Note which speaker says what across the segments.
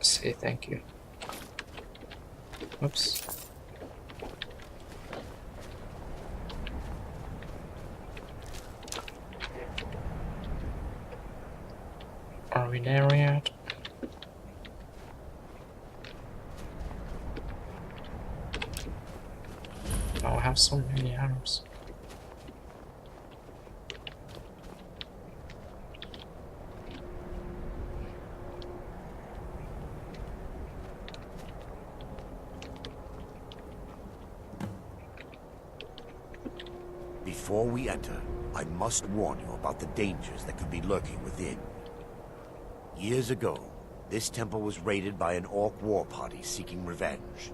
Speaker 1: Say thank you. Oops. Are we there yet? Oh, I have so many arrows.
Speaker 2: Before we enter, I must warn you about the dangers that could be lurking within. Years ago, this temple was raided by an orc war party seeking revenge.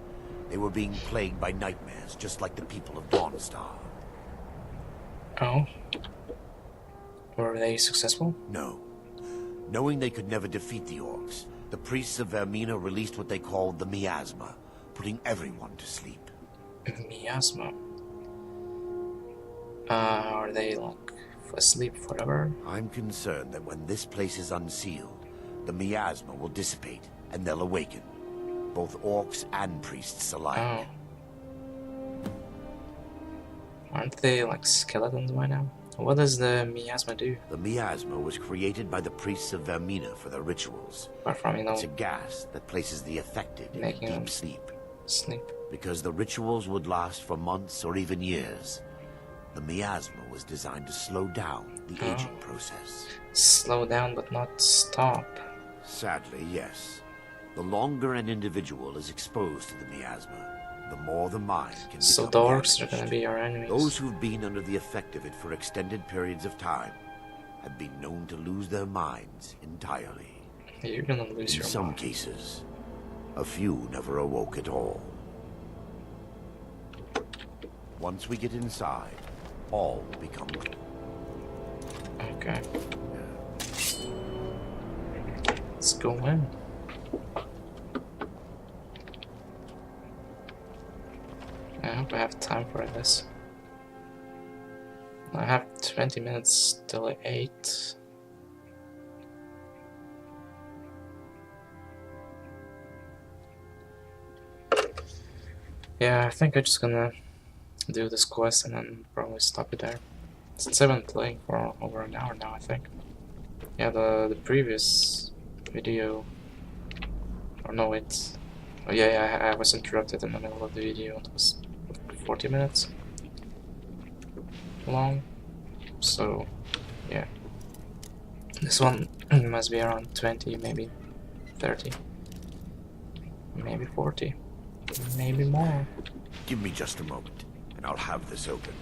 Speaker 2: They were being plagued by nightmares, just like the people of Dawnstar.
Speaker 1: Oh. Were they successful?
Speaker 2: No. Knowing they could never defeat the orcs, the priests of Vermina released what they called the miasma, putting everyone to sleep.
Speaker 1: Miasma. Are they like asleep forever?
Speaker 2: I'm concerned that when this place is unsealed, the miasma will dissipate and they'll awaken. Both orcs and priests alike.
Speaker 1: Oh. Aren't they like skeletons by now? What does the miasma do?
Speaker 2: The miasma was created by the priests of Vermina for their rituals.
Speaker 1: Apart from, you know,
Speaker 2: It's a gas that places the affected in
Speaker 1: making them
Speaker 2: deep sleep.
Speaker 1: sleep.
Speaker 2: Because the rituals would last for months or even years, the miasma was designed to slow down the aging process.
Speaker 1: Slow down but not stop.
Speaker 2: Sadly, yes. The longer an individual is exposed to the miasma, the more the mind can
Speaker 1: So
Speaker 2: become
Speaker 1: the orcs are
Speaker 2: damaged.
Speaker 1: gonna be our enemies.
Speaker 2: Those who've been under the effect of it for extended periods of time have been known to lose their minds entirely.
Speaker 1: You're gonna lose
Speaker 2: In
Speaker 1: your
Speaker 2: some
Speaker 1: mind.
Speaker 2: cases, a few never awoke at all. Once we get inside, all will become clear.
Speaker 1: Okay. Let's go in. I hope I have time for this. I have 20 minutes till 8. Yeah, I think I'm just gonna do this quest and then probably stop it there. Since I've been playing for over an hour now, I think. Yeah, the previous video, or no, it's, oh yeah, I was interrupted in the middle of the video. It was 40 minutes long, so yeah. This one must be around 20, maybe 30, maybe 40, maybe more.
Speaker 2: Give me just a moment, and I'll have this open.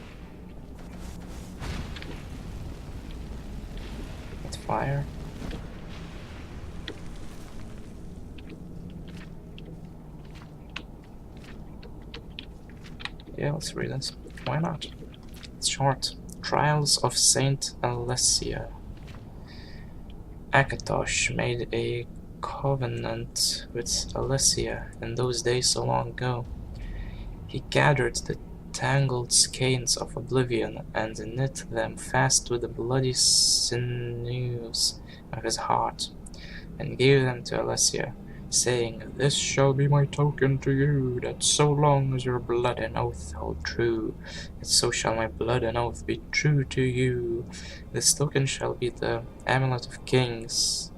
Speaker 1: With fire. Yeah, let's read this. Why not? It's short. Trials of Saint Alessia. Akatosh made a covenant with Alessia in those days so long ago. He gathered the tangled skeins of oblivion and knit them fast to the bloody sinews of his heart, and gave them to Alessia, saying, "This shall be my token to you, that so long as your blood and oath hold true, that so shall my blood and oath be true to you. This token shall be the amulet of kings,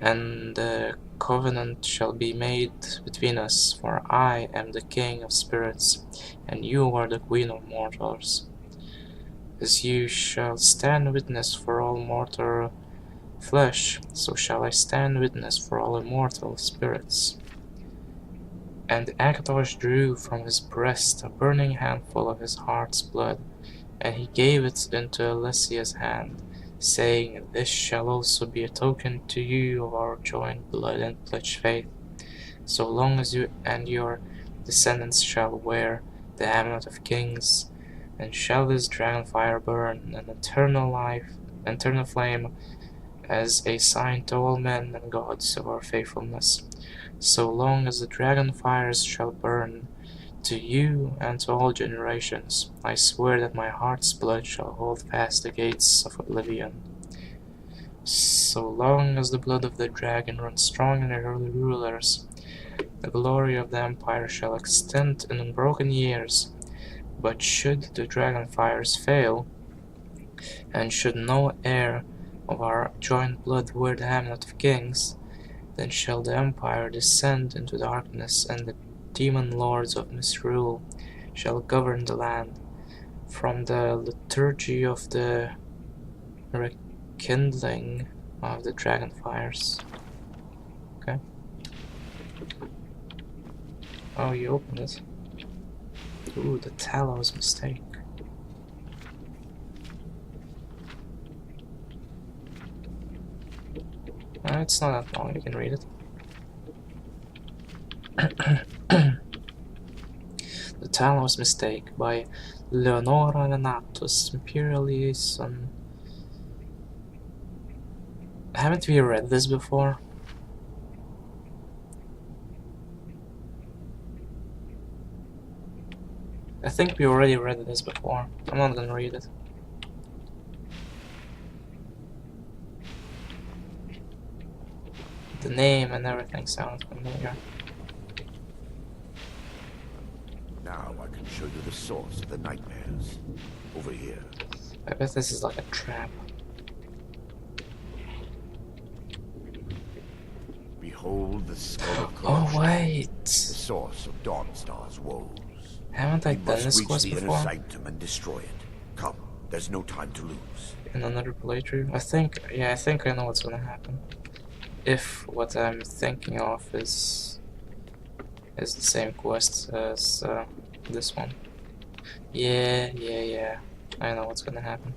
Speaker 1: and the covenant shall be made between us, for I am the king of spirits, and you are the queen of mortals. As you shall stand witness for all mortal flesh, so shall I stand witness for all immortal spirits." And Akatosh drew from his breast a burning handful of his heart's blood, and he gave it into Alessia's hand, saying, "This shall also be a token to you of our joint blood and pledged faith, so long as you and your descendants shall wear the amulet of kings, and shall this dragon fire burn an eternal flame, as a sign to all men and gods of our faithfulness. So long as the dragon fires shall burn, to you and to all generations, I swear that my heart's blood shall hold fast the gates of oblivion. So long as the blood of the dragon runs strong in the early rulers, the glory of the empire shall extend in unbroken years. But should the dragon fires fail, and should no heir of our joint blood wear the hamlet of kings, then shall the empire descend into darkness, and the demon lords of misrule shall govern the land. From the liturgy of the rekindling of the dragon fires. Okay. Oh, you opened it. Ooh, the Talos mistake. It's not that long, you can read it. The Talos Mistake by Leonora Renatus, Imperial Liaison. Haven't we read this before? I think we already read this before. I'm not gonna read it. The name and everything sounds familiar.
Speaker 2: Now I can show you the source of the nightmares. Over here.
Speaker 1: I bet this is like a trap.
Speaker 2: Behold the skull of
Speaker 1: Oh
Speaker 2: corruption,
Speaker 1: wait!
Speaker 2: the source of Dawnstar's woes.
Speaker 1: Haven't I
Speaker 2: We
Speaker 1: done
Speaker 2: must
Speaker 1: this
Speaker 2: reach
Speaker 1: quest
Speaker 2: the inner
Speaker 1: before?
Speaker 2: sanctum and destroy it. Come, there's no time to lose.
Speaker 1: In another playthrough? I think I know what's gonna happen. If what I'm thinking of is the same quest as this one. Yeah. I know what's gonna happen.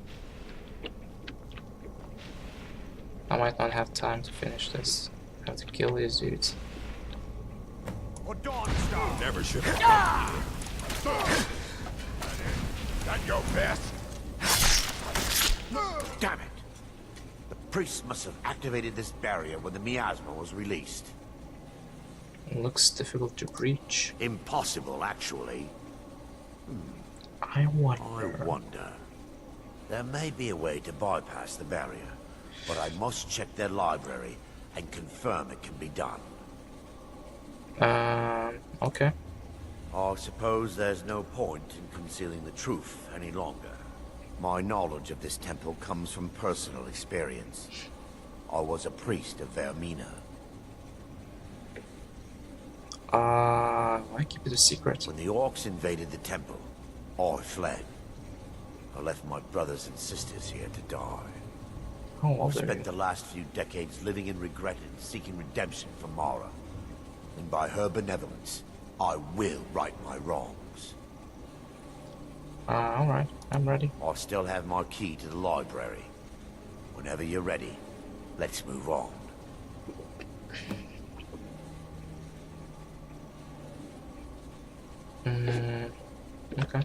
Speaker 1: I might not have time to finish this. I have to kill these dudes.
Speaker 2: For Dawnstar!
Speaker 3: Never should have.
Speaker 2: That your best? Damn it! The priest must have activated this barrier when the miasma was released.
Speaker 1: It looks difficult to breach.
Speaker 2: Impossible, actually.
Speaker 1: I wonder.
Speaker 2: I wonder. There may be a way to bypass the barrier, but I must check their library and confirm it can be done.
Speaker 1: Okay.
Speaker 2: I suppose there's no point in concealing the truth any longer. My knowledge of this temple comes from personal experience. I was a priest of Vermina.
Speaker 1: Why keep it a secret?
Speaker 2: When the orcs invaded the temple, I fled. I left my brothers and sisters here to die.
Speaker 1: Oh, well,
Speaker 2: I've
Speaker 1: there
Speaker 2: spent
Speaker 1: you
Speaker 2: the last few decades living in regret and seeking redemption from Mara. And by her benevolence, I will right my wrongs.
Speaker 1: alright, I'm ready.
Speaker 2: I still have my key to the library. Whenever you're ready, let's move on.
Speaker 1: Okay.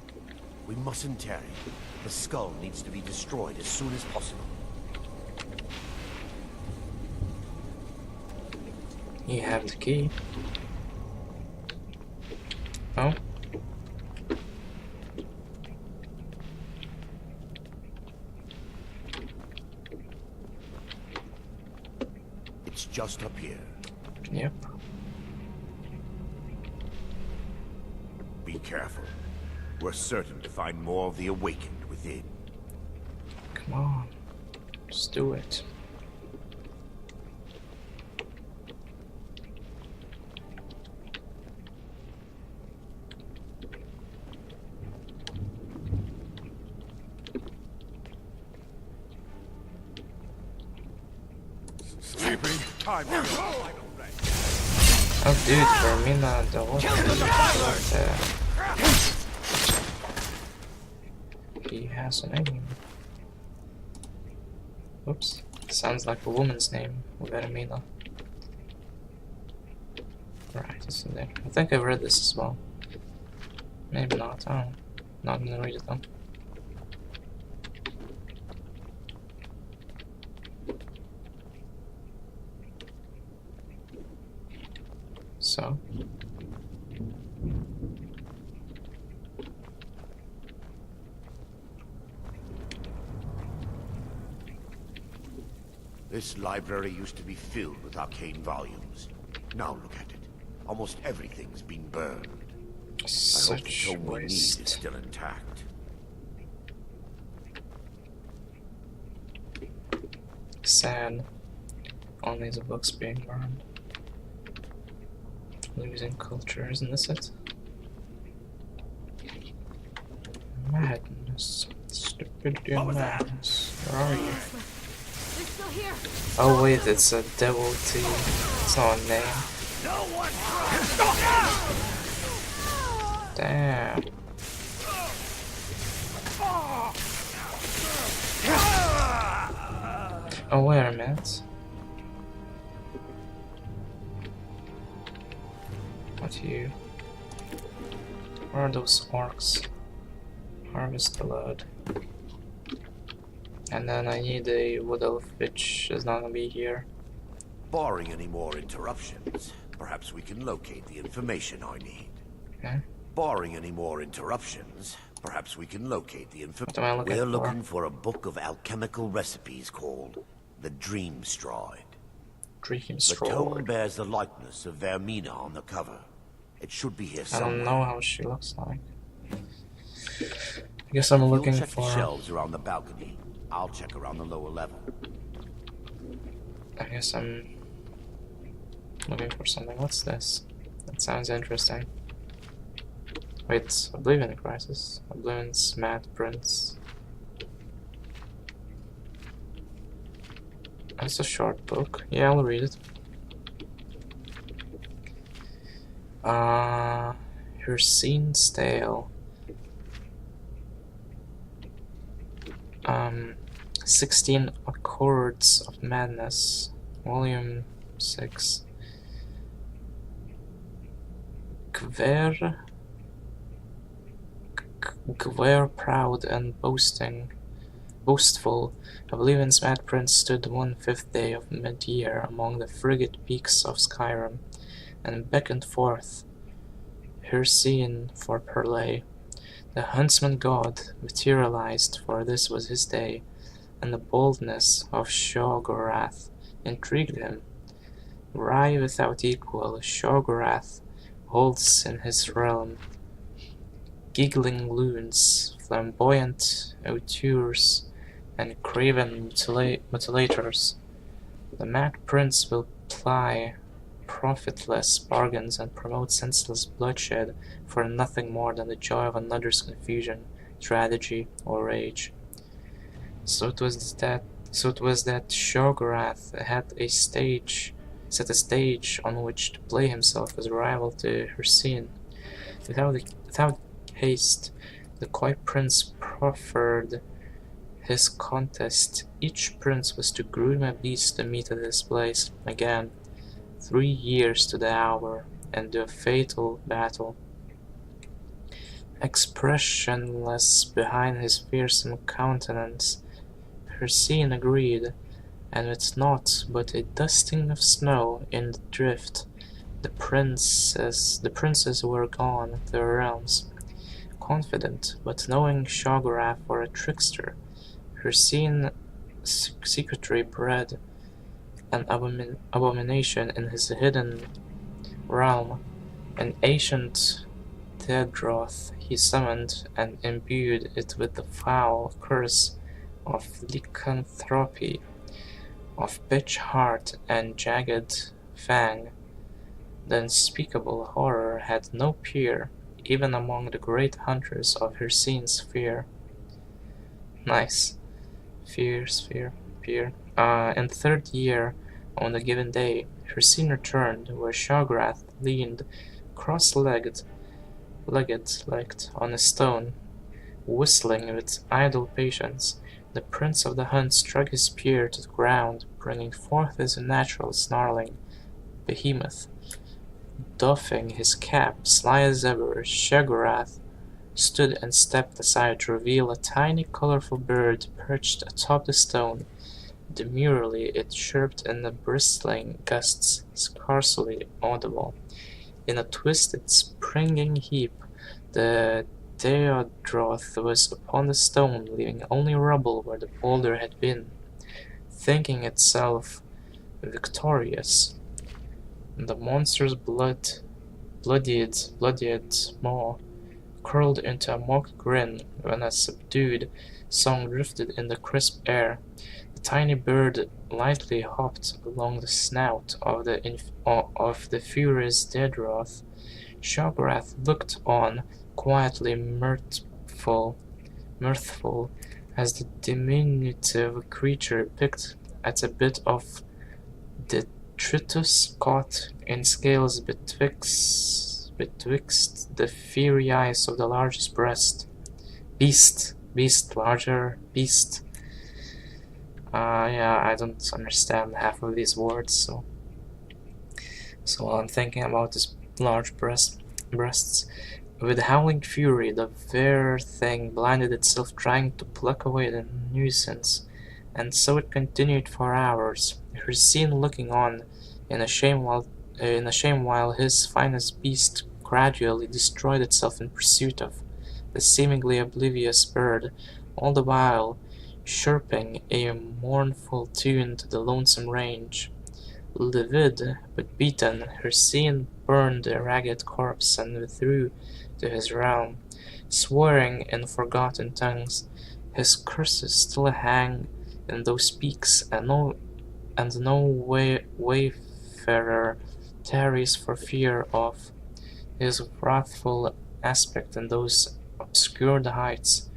Speaker 2: We mustn't tarry. The skull needs to be destroyed as soon as possible.
Speaker 1: You have the key. Oh.
Speaker 2: It's just up here.
Speaker 1: Yep.
Speaker 2: Be careful. We're certain to find more of the awakened within.
Speaker 1: Come on. Just do it.
Speaker 3: Sleeping. Time.
Speaker 1: Oh, dude, Vermina, the water He has a name. Oops. Sounds like a woman's name, Vermina. Right, it's in there. I think I've read this as well. Maybe not, I don't know. Not gonna read it though. So.
Speaker 2: This library used to be filled with arcane volumes. Now look at it. Almost everything's been burned. I hope the
Speaker 1: Such
Speaker 2: tome we need is
Speaker 1: waste.
Speaker 2: still intact.
Speaker 1: Sad. Only the books being burned. Losing culture, isn't this it? Madness. Stupidity and madness. Where are you?
Speaker 4: They're still here.
Speaker 1: Oh wait, it's a devotee. It's not a name.
Speaker 3: No one.
Speaker 1: Damn. Oh wait a minute. What you? Where are those orcs? Harvest blood. And then I need a wood elf, which is not gonna be here.
Speaker 2: Barring any more interruptions, perhaps we can locate the information I need.
Speaker 1: Okay.
Speaker 2: Barring any more interruptions, perhaps we can locate the
Speaker 1: What am I
Speaker 2: information.
Speaker 1: looking
Speaker 2: We're
Speaker 1: for?
Speaker 2: looking for a book of alchemical recipes called The Dream Stride.
Speaker 1: Dream
Speaker 2: The tome
Speaker 1: Sword.
Speaker 2: bears the likeness of Vermina on the cover. It should be here
Speaker 1: I
Speaker 2: somewhere.
Speaker 1: don't know how she looks like. I guess I'm
Speaker 2: You'll
Speaker 1: looking
Speaker 2: check
Speaker 1: for.
Speaker 2: the shelves around the balcony. I'll check around the lower level.
Speaker 1: I guess I'm looking for something. What's this? That sounds interesting. Wait, Oblivion Crisis. Oblivion's Mad Prince. It's a short book. Yeah, I'll read it. Her scene's tale. 16 Accords of Madness, Volume 6. Gwer proud and boastful, Oblivion's Mad Prince stood one fifth day of mid-year among the frigid peaks of Skyrim, and beckoned forth her scene for parley. The huntsman god materialized, for this was his day, and the boldness of Shogorath intrigued him. Wry without equal, Shogorath holds in his realm giggling loons, flamboyant auteurs, and craven mutilators. The Mad Prince will ply profitless bargains and promote senseless bloodshed for nothing more than the joy of another's confusion, tragedy, or rage. So it was that Shogorath had set a stage on which to play himself as a rival to Hircine. Without haste, the coy prince proffered his contest. Each prince was to groom a beast to meet at his place again. 3 years to the hour, and a fatal battle. Expressionless behind his fearsome countenance, Hircine agreed, and with naught but a dusting of snow in the drift, the princes were gone to their realms. Confident, but knowing Shogorath for a trickster, Hircine secretly bred an abomination in his hidden realm. An ancient Deadroth he summoned and imbued it with the foul curse of lycanthropy, of bitch heart and jagged fang. The unspeakable horror had no peer, even among the great hunters of Hircine's fear. Nice. Peer. In the third year, on the given day, Hircine returned, where Shogorath leaned cross-legged on a stone, whistling with idle patience. The prince of the hunt struck his spear to the ground, bringing forth his unnatural snarling behemoth. Doffing his cap, sly as ever, Shogorath stood and stepped aside to reveal a tiny colorful bird perched atop the stone. Demurely it chirped in the bristling gusts, scarcely audible. In a twisted, springing heap, the Deodroth was upon the stone, leaving only rubble where the boulder had been. thinking itself victorious. The monster's bloodied maw curled into a mock grin when a subdued song drifted in the crisp air. The tiny bird lightly hopped along the snout of the furious Deadroth. Shoggorath looked on, quietly mirthful, as the diminutive creature picked at a bit of detritus caught in scales betwixt the fiery eyes of the largest beast, larger beast. Yeah, I don't understand half of these words, so while I'm thinking about this large breasts. With howling fury, the fair thing blinded itself trying to pluck away the nuisance, and so it continued for hours, Hercene looking on in a shame while his finest beast gradually destroyed itself in pursuit of the seemingly oblivious bird, all the while chirping a mournful tune to the lonesome range. Livid but beaten, Hercene burned the ragged corpse and withdrew to his realm, swearing in forgotten tongues. His curses still hang in those peaks, and no wayfarer tarries for fear of his wrathful aspect in those obscured heights.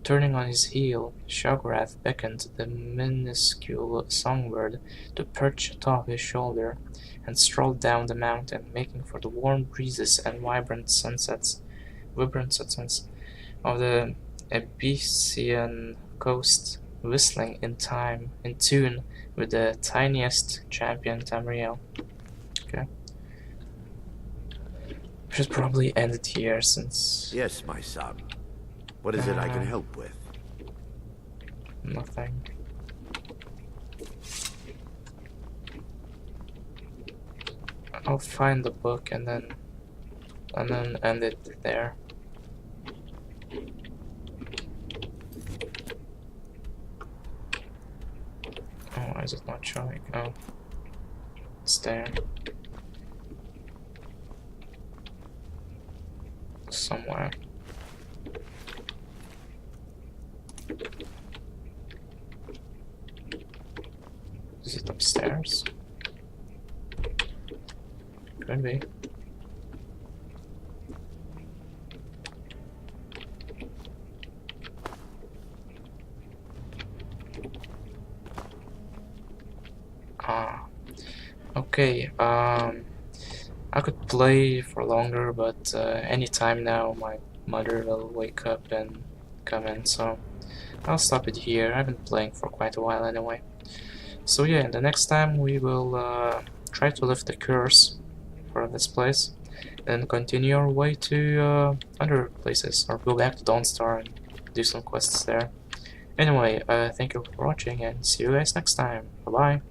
Speaker 1: Turning on his heel, Shoggorath beckoned the minuscule songbird to perch atop his shoulder, and strolled down the mountain, making for the warm breezes and vibrant sunsets of the Abyssinian coast, whistling in tune with the tiniest champion Tamriel. Okay. We should probably end it here since
Speaker 2: Yes, my son. What is it I can help with?
Speaker 1: nothing. I'll find the book and then end it there. Oh, why is it not showing? Oh, it's there. Somewhere. Is it upstairs? Could be. Okay, I could play for longer, but anytime now my mother will wake up and come in, so I'll stop it here. I've been playing for quite a while anyway. So yeah, the next time we will try to lift the curse for this place, then continue our way to other places, or go back to Dawnstar and do some quests there. Anyway, thank you for watching, and see you guys next time. Bye bye.